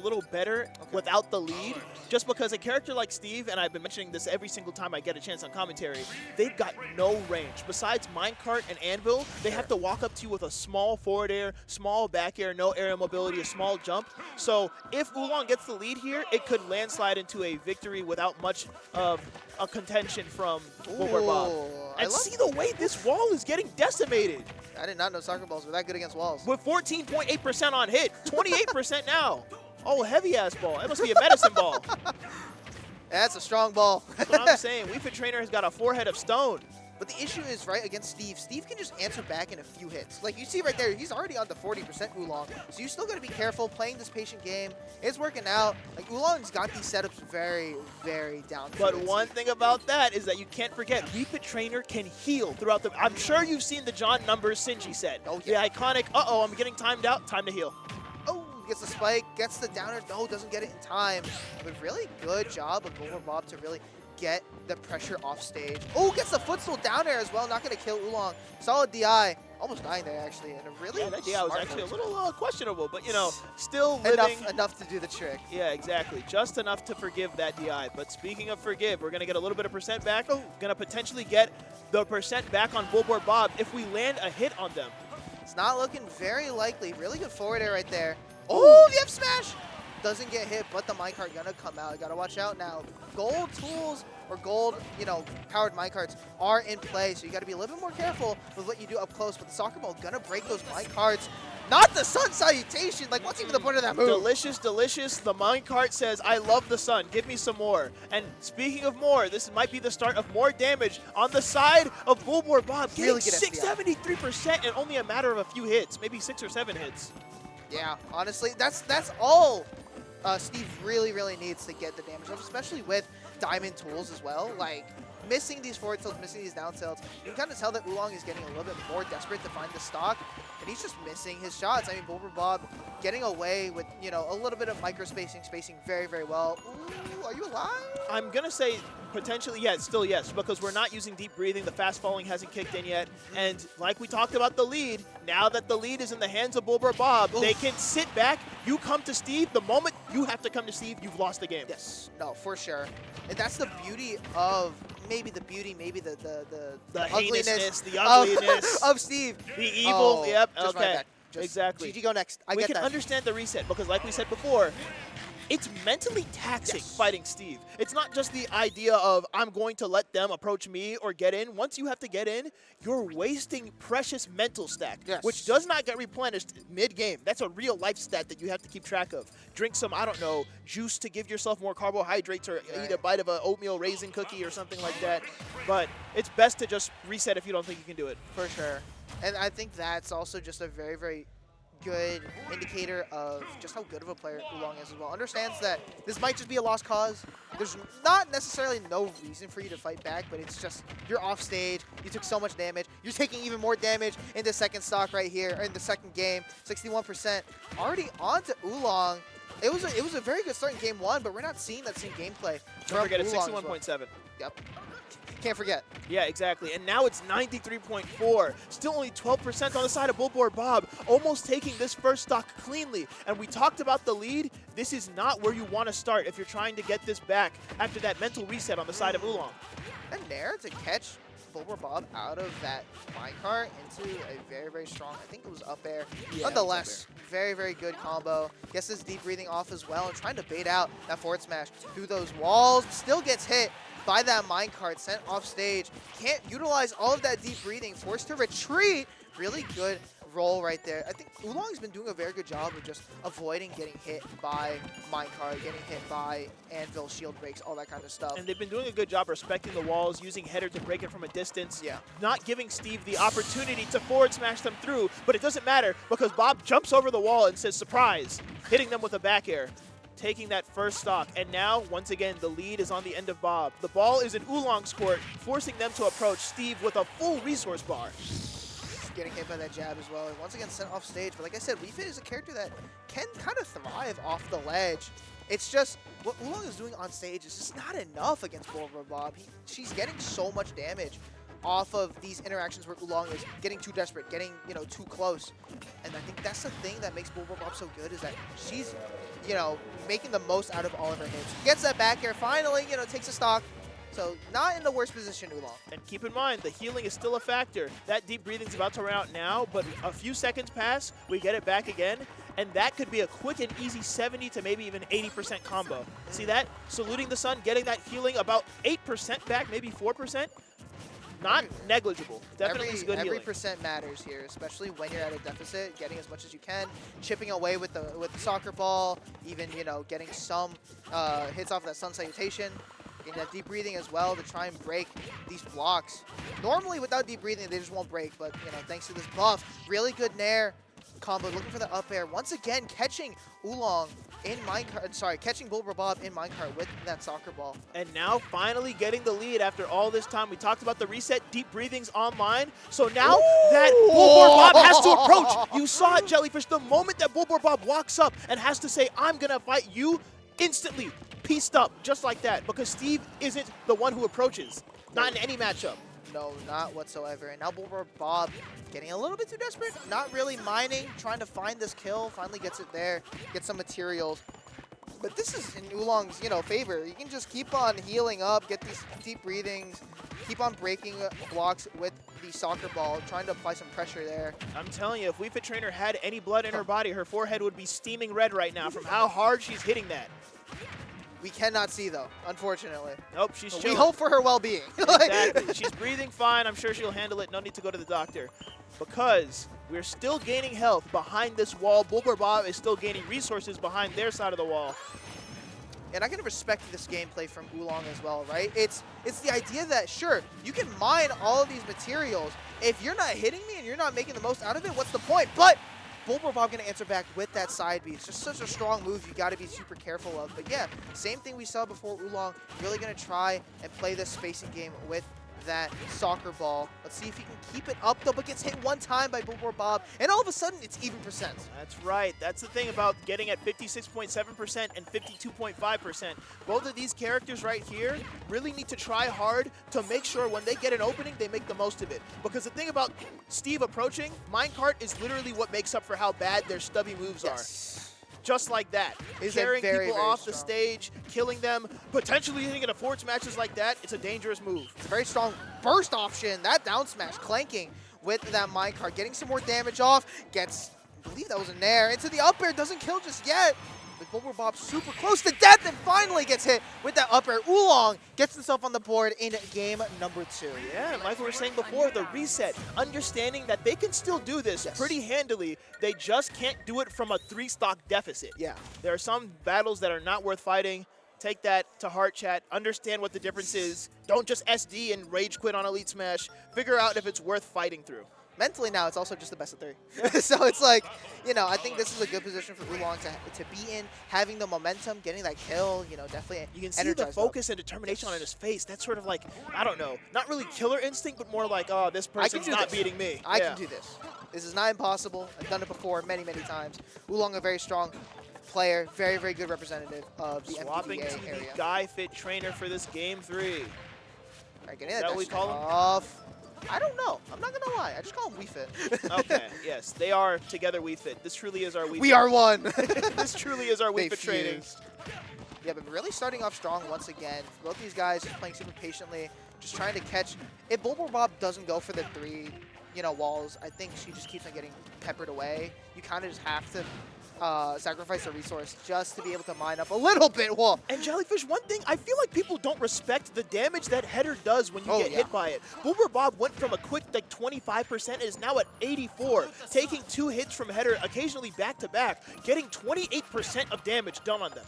little better without the lead, just because a character like Steve, and I've been mentioning this every single time I get a chance on commentary, they've got no range. Besides minecart and anvil, they have to walk up to you with a small forward air, small back air, no aerial mobility, a small jump. So if Oolong gets the lead here, it could landslide into a victory without much of a contention from Bulborbbob. And see the way this wall is getting decimated. I did not know soccer balls were that good against walls. With 14.8% on hit, 28% now. Oh, heavy-ass ball. That must be a medicine ball. That's a strong ball. That's what I'm saying. Wii Fit Trainer has got a forehead of stone. But the issue is, right, against Steve, Steve can just answer back in a few hits. Like, you see right there, he's already on the 40% Oolong, so you still got to be careful playing this patient game. It's working out. Like, Oolong's got these setups very, very down to But one thing about that is that you can't forget, Wii Fit Trainer can heal throughout the... I'm sure you've seen the John Numbers Sinji set. Oh, yeah. The iconic, uh-oh, I'm getting timed out, time to heal. Oh, gets the spike, gets the downer, no, doesn't get it in time. But really good job of Bulborbbob to really get the pressure off stage. Oh, gets the footstool down there as well, not going to kill Oolong. Solid DI, almost dying there actually, and a really that DI was actually a little questionable, but you know, still living. Enough to do the trick. Yeah, exactly. Just enough to forgive that DI. But speaking of forgive, we're going to get a little bit of percent back. Going to potentially get the percent back on Bulborbbob if we land a hit on them. It's not looking very likely. Really good forward air right there. Oh, the F smash! Doesn't get hit, but the minecart gonna come out. You gotta watch out now. Gold tools or gold, you know, powered minecarts are in play, so you gotta be a little bit more careful with what you do up close. But the soccer ball gonna break those minecarts. Not the sun salutation. Like, what's even the point of that move? Delicious, delicious. The minecart says, I love the sun. Give me some more. And speaking of more, this might be the start of more damage on the side of Bulborbbob. Getting Really good 673% in only a matter of a few hits. Maybe 6 or 7 hits. Yeah, honestly, that's all Steve really, really needs to get the damage up, especially with diamond tools as well. Like, missing these forward tilts, missing these down tilts, you can kind of tell that Oolong is getting a little bit more desperate to find the stock, and he's just missing his shots. I mean, Bulborbbob getting away with, you know, a little bit of micro-spacing, spacing very, very well. Ooh, are you alive? I'm going to say potentially, yeah, still yes, because we're not using deep breathing. The fast falling hasn't kicked in yet. And like we talked about the lead, now that the lead is in the hands of Bulborbbob, they can sit back. You come to Steve. The moment you have to come to Steve, you've lost the game. Yes, no, for sure. And that's the beauty of, maybe the heinousness, the ugliness of Steve. The evil, Oh, yep, just my okay. bad. Just Exactly. GG, go next. I We get can that. understand the reset because like we said before, it's mentally taxing fighting Steve. It's not just the idea of I'm going to let them approach me or get in. Once you have to get in, you're wasting precious mental stack, which does not get replenished mid-game. That's a real life stat that you have to keep track of. Drink some, I don't know, juice to give yourself more carbohydrates or eat a bite of an oatmeal raisin cookie or something like that. But it's best to just reset if you don't think you can do it. For sure. And I think that's also just a very, very good indicator of just how good of a player Oolong is as well. Understands that this might just be a lost cause. There's not necessarily no reason for you to fight back, but it's just you're off stage. You took so much damage. You're taking even more damage in the second stock right here, or in the second game. 61%. Already on to Oolong. It was a very good start in game one, but we're not seeing that same gameplay. Don't forget it's 61.7. Yep. Can't forget. Yeah, exactly. And now it's 93.4. Still only 12% on the side of Bulborbbob, almost taking this first stock cleanly. And we talked about the lead. This is not where you want to start if you're trying to get this back after that mental reset on the side of Oolong. And there to catch Bulborbbob out of that minecart into a very, very strong, I think it was up air. Yeah, nonetheless, very, very good combo. Gets his deep breathing off as well and trying to bait out that forward smash through those walls. Still gets hit by that minecart, sent off stage. Can't utilize all of that deep breathing, forced to retreat. Really good roll right there. I think Oolong's been doing a very good job of just avoiding getting hit by minecart, getting hit by anvil, shield breaks, all that kind of stuff. And they've been doing a good job respecting the walls, using header to break it from a distance. Yeah. Not giving Steve the opportunity to forward smash them through, but it doesn't matter because Bob jumps over the wall and says, surprise, hitting them with a back air. Taking that first stock, and now, once again, the lead is on the end of Bob. The ball is in Oolong's court, forcing them to approach Steve with a full resource bar. Getting hit by that jab as well. Once again, sent off stage. But like I said, Wii Fit is a character that can kind of thrive off the ledge. It's just, what Oolong is doing on stage is just not enough against Bulborbbob. She's getting so much damage off of these interactions where Oolong is getting too desperate, getting, you know, too close. And I think that's the thing that makes Bulborbbob so good is that she's you know, making the most out of all of her hits. Gets that back air, finally, you know, takes a stock. So not in the worst position, Oolong. And keep in mind, the healing is still a factor. That deep breathing's about to run out now, but a few seconds pass, we get it back again, and that could be a quick and easy 70 to maybe even 80% combo. See that? Saluting the sun, getting that healing about 8% back, maybe 4%. Not negligible. Definitely good every healing. percent matters here, especially when you're at a deficit. Getting as much as you can, chipping away with the soccer ball, even, you know, getting some hits off that sun salutation. Getting that deep breathing as well to try and break these blocks. Normally, without deep breathing, they just won't break. But, you know, thanks to this buff, really good nair combo. Looking for the up air. Once again, catching Oolong in minecart. Sorry, catching Bulborbbob in minecart with that soccer ball. And now finally getting the lead after all this time. We talked about the reset, deep breathings online. So now that Bulborbbob has to approach. You saw it, Jellyfish. The moment that Bulborbbob walks up and has to say, I'm going to fight you, instantly pieced up just like that, because Steve isn't the one who approaches. Not in any matchup. No, not whatsoever. And now Bulborbbob getting a little bit too desperate. Not really mining, trying to find this kill. Finally gets it there, gets some materials. But this is in Oolong's, you know, favor. You can just keep on healing up, get these deep breathings, keep on breaking blocks with the soccer ball, trying to apply some pressure there. I'm telling you, if Wii Fit Trainer had any blood in her body, her forehead would be steaming red right now from how hard she's hitting that. We cannot see, though, unfortunately. Nope, she's But chilling. we hope for her well-being. Exactly. She's breathing fine. I'm sure she'll handle it. No need to go to the doctor. Because we're still gaining health behind this wall. Bulborbbob is still gaining resources behind their side of the wall. And I can respect this gameplay from Oolong as well, right? It's the idea that, sure, you can mine all of these materials. If you're not hitting me and you're not making the most out of it, what's the point? But Bulborbbob going to answer back with that side B. It's just such a strong move you got to be super careful of. But yeah, same thing we saw before Oolong. Really going to try and play this spacing game with that soccer ball. Let's see if he can keep it up, though, but gets hit one time by Bulborbbob, and all of a sudden, it's even percent. That's right. That's the thing about getting at 56.7% and 52.5%. Both of these characters right here really need to try hard to make sure when they get an opening, they make the most of it. Because the thing about Steve approaching, minecart is literally what makes up for how bad their stubby moves are. Just like that. Carrying people off the stage, killing them, potentially hitting into forward smashes like that, it's a dangerous move. It's a very strong burst option. That down smash clanking with that minecart. Getting some more damage off. Gets, I believe that was a nair. Into the up air. Doesn't kill just yet. But Bulborbbob super close to death and finally gets hit with that up air. Oolong gets himself on the board in game number 2. Yeah, and like we were saying before, the reset, understanding that they can still do this pretty handily. They just can't do it from a 3-stock deficit. Yeah. There are some battles that are not worth fighting. Take that to heart, chat. Understand what the difference is. Don't just SD and rage quit on Elite Smash. Figure out if it's worth fighting through. Mentally now, it's also just the best of 3. Yeah. So it's like, you know, I think this is a good position for Oolong to be in, having the momentum, getting that kill, you know, definitely. You can see the focus and determination on his face. That's sort of like, I don't know, not really killer instinct, but more like, oh, this person's not beating me. I can do this. This is not impossible. I've done it before many, many times. Oolong, a very strong player, very, very good representative of the Swapping MPBA to area. the Guy Fit Trainer for this game 3. All right, getting Is that what we call him? off. I don't know. I'm not going to lie. I just call him Wii Fit. Okay, yes. They are together Wii Fit. This truly is our Wii Fit. We are one. This truly is our Wii Fit training. Yeah, but really starting off strong once again. Both these guys just playing super patiently, just trying to catch. If Bulborbbob doesn't go for the 3, you know, walls, I think she just keeps on getting peppered away. You kind of just have to sacrifice a resource just to be able to mine up a little bit. Well, and Jellyfish, one thing, I feel like people don't respect the damage that header does when you get hit by it. Bulborbbob went from a quick like 25% and is now at 84, taking 2 hits from header, occasionally back-to-back, getting 28% of damage done on them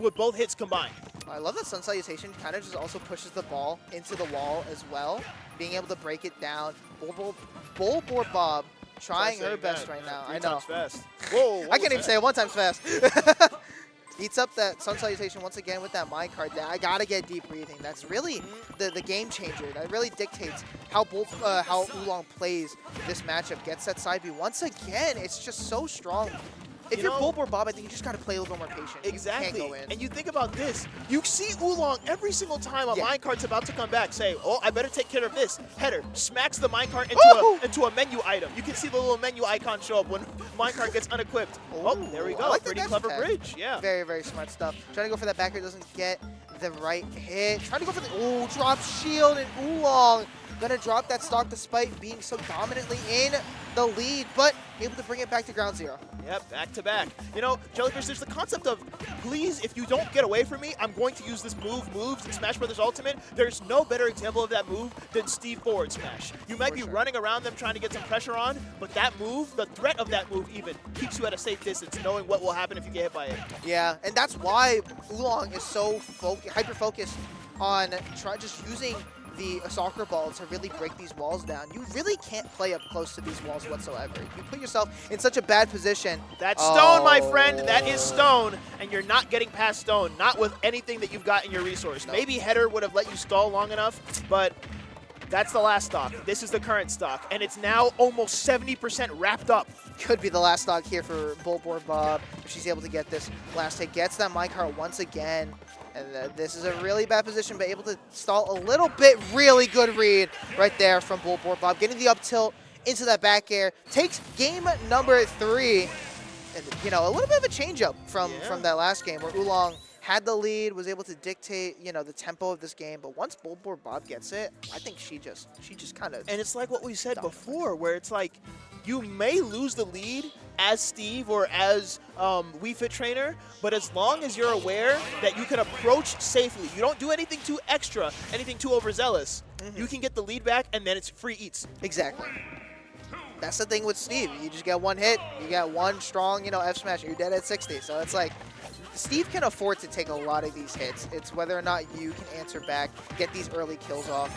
with both hits combined. I love that Sun Salutation kind of just also pushes the ball into the wall as well, being able to break it down. Bulborbbob trying her best right now. I know. Fast. Whoa, I can't even say it 1 time fast. Eats up that Sun Salutation once again with that minecart. I gotta get deep breathing. That's really the game changer. That really dictates how Oolong plays this matchup. Gets that side B once again. It's just so strong If you're Bulborbbob, I think you just got to play a little bit more patient. Exactly. You can't go in. And you think about this. You see Oolong every single time a minecart's about to come back say, oh, I better take care of this. Header smacks the minecart into a menu item. You can see the little menu icon show up when minecart gets unequipped. Oh, there we go. Like Pretty clever bridge. Yeah. Very, very smart stuff. Trying to go for that back air, doesn't get the right hit. Trying to go for the drop shield, and Oolong gonna drop that stock despite being so dominantly in the lead, but able to bring it back to ground zero. Yep, back to back. You know, Jellyfish, there's the concept of, please, if you don't get away from me, I'm going to use this moves in Smash Bros. Ultimate. There's no better example of that move than Steve forward smash. You might be running around them trying to get some pressure on, but that move, the threat of that move even, keeps you at a safe distance, knowing what will happen if you get hit by it. Yeah, and that's why Oolong is so hyper-focused on just using the soccer ball to really break these walls down. You really can't play up close to these walls whatsoever. You put yourself in such a bad position. That's stone, my friend. That is stone, and you're not getting past stone, not with anything that you've got in your resource. No. Maybe Header would have let you stall long enough, but that's the last stock. This is the current stock, and it's now almost 70% wrapped up. Could be the last stock here for Bulborbbob if she's able to get this last hit. Gets that minecart once again. And this is a really bad position, but able to stall a little bit. Really good read right there from Bulborbbob. Getting the up tilt into that back air. Takes game number 3. And, you know, a little bit of a change-up from that last game where Oolong had the lead, was able to dictate, you know, the tempo of this game. But once Bulborbbob gets it, I think she just kind of... And it's like what we said before, where it's like, you may lose the lead as Steve or as Wii Fit Trainer, but as long as you're aware that you can approach safely, you don't do anything too extra, anything too overzealous, you can get the lead back, and then it's free eats. Exactly. That's the thing with Steve. You just get one hit, you got one strong, you know, F smash, you're dead at 60. So it's like, Steve can afford to take a lot of these hits. It's whether or not you can answer back, get these early kills off.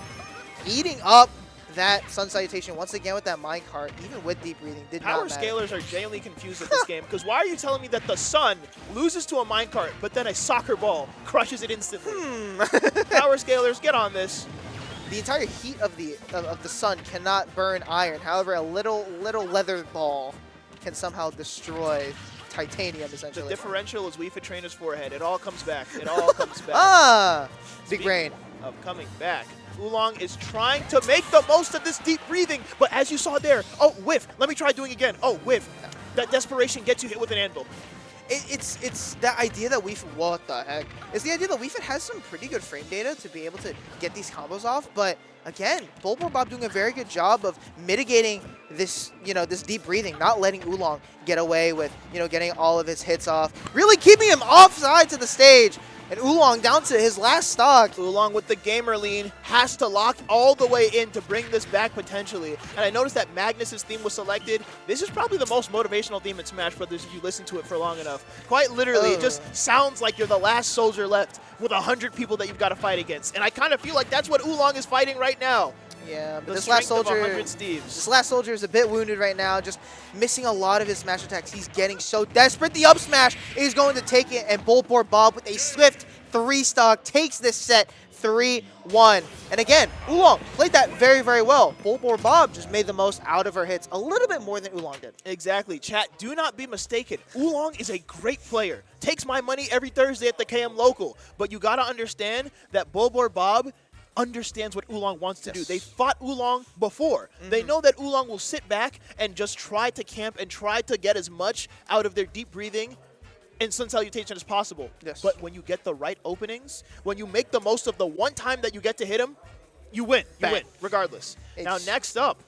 Eating up that Sun Salutation once again with that minecart, even with deep breathing, did not matter. Power scalers are genuinely confused at this game, because why are you telling me that the Sun loses to a minecart, but then a soccer ball crushes it instantly? Power scalers, get on this. The entire heat of the Sun cannot burn iron. However, a little leather ball can somehow destroy titanium, essentially. The differential is Wii Fit Trainer's forehead. It all comes back. It all comes back. Big brain. Of coming back. Oolong is trying to make the most of this deep breathing, but as you saw there, oh, whiff. Let me try doing again. Oh, whiff. That desperation gets you hit with an anvil. It's that idea that Wii Fit, what the heck? It's the idea that Wii Fit has some pretty good frame data to be able to get these combos off, but again, Bulborbbob doing a very good job of mitigating this, you know, this deep breathing, not letting Oolong get away with, you know, getting all of his hits off, really keeping him offside to the stage. And Oolong down to his last stock. Oolong with the gamer lean has to lock all the way in to bring this back potentially. And I noticed that Magnus's theme was selected. This is probably the most motivational theme in Smash Brothers if you listen to it for long enough. Quite literally, it just sounds like you're the last soldier left with 100 people that you've got to fight against. And I kind of feel like that's what Oolong is fighting right now. Yeah, but this last soldier is a bit wounded right now, just missing a lot of his smash attacks. He's getting so desperate. The up smash is going to take it, and Bulborbbob with a swift 3-stock takes this set 3-1. And again, Oolong played that very, very well. Bulborbbob just made the most out of her hits, a little bit more than Oolong did. Exactly. Chat, do not be mistaken. Oolong is a great player. Takes my money every Thursday at the KM Local. But you got to understand that Bulborbbob understands what Oolong wants to do. They fought Oolong before. They know that Oolong will sit back and just try to camp and try to get as much out of their deep breathing and Sun Salutation as possible. But when you get the right openings, when you make the most of the one time that you get to hit him, you win. You win, regardless. Now, next up,